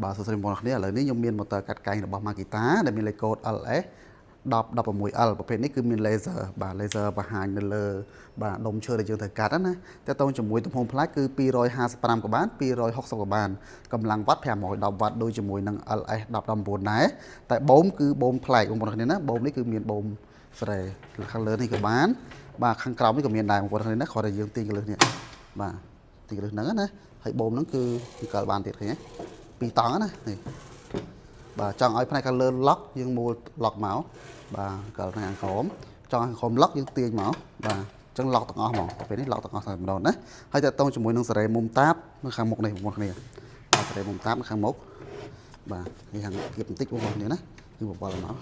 បាទសួស្តីបងប្អូនគ្នាឥឡូវនេះខ្ញុំមាន motor កាត់កែងរបស់ Makita ដែលមានលេខកូដ LS 1016L ប្រភេទនេះគឺមាន laser បាទ laser បង្ហាញនៅលើបាទដុំឈើដែលយើងត្រូវកាត់ណាតើតើជាមួយទំហំផ្លែកគឺ255ក៏បាន260ក៏បានកម្លាំងវ៉ាត់510វ៉ាត់ដូចជាមួយនឹង LS 1019ដែរតែបូមគឺបូមផ្លែកបងប្អូនគ្នាណាបូមនេះគឺមានបូមស្រែខាងលើនេះក៏បានបាទខាងក្រោមនេះក៏មានដែរបងប្អូនគ្នាណាគ្រាន់តែយើងទាញកន្លឹះនេះបាទទាញកន្លឹះហ្នឹងណាហើយបូមហ្នឹងគឺកលបានទៀតឃើញទេពីរតង់ណានេះបាទចង់ឲ្យផ្នែកខាងលើឡុកយើងមូលឡុកមកបាទកលខាងក្រោមចង់ឲ្យខាងក្រោមឡុកយើងទាញមកបាទអញ្ចឹងឡុកទាំងអស់ហ្មងពេលនេះឡុកទាំងអស់តែម្ដងណាហើយតើតងជាមួយនឹងសារ៉េមុំតាបនៅខាងមុខនេះបងប្អូនគ្នាបាទសារ៉េមុំតាបនៅខាងមុខបាទនេះខាងគៀបបន្តិចបងប្អូនគ្នាណាយើងបបល់មក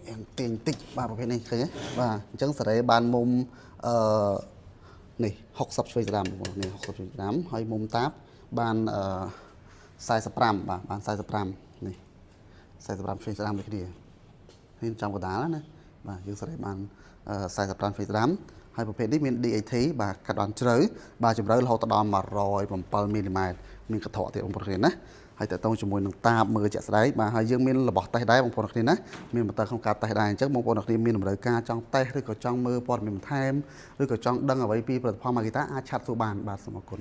យ៉ាងទាញបន្តិចបាទប្រភេទនេះឃើញទេបាទអញ្ចឹងសារ៉េបានមុំនេះ60ឆ្វេងស្ដាំបងប្អូននេះ60ឆ្វេងស្ដាំហើយមុំតាបបាន45បាទបាន45នេះ45ឆ្វេងស្ដាំដូចគ្នានេះចំកណ្ដាលណាបាទយើងស្រេចបាន45ឆ្វេងស្ដាំហើយប្រភេទនេះមាន DAT បាទកាត់បានជ្រៅបាទជម្រៅរហូតដល់107មីលីម៉ែត្រមានកន្ត្រកទៀតបងប្អូនគ្នាណាហើយតើតងជាមួយនឹងតាបមើលជាក់ស្ដែងបាទហើយយើងមានរបស់តេស្តដែរបងប្អូនគ្នាណាមានបន្ទើក្នុងការតេស្តដែរអញ្ចឹងបងប្អូនគ្នាមានតម្រូវការចង់តេស្តឬក៏ចង់មើលព័ត៌មានបន្ថែមឬក៏ចង់ដឹងអ្វីពីផលិតផល Makita អាចឆាត់សួរបានបាទសូមអរគុណ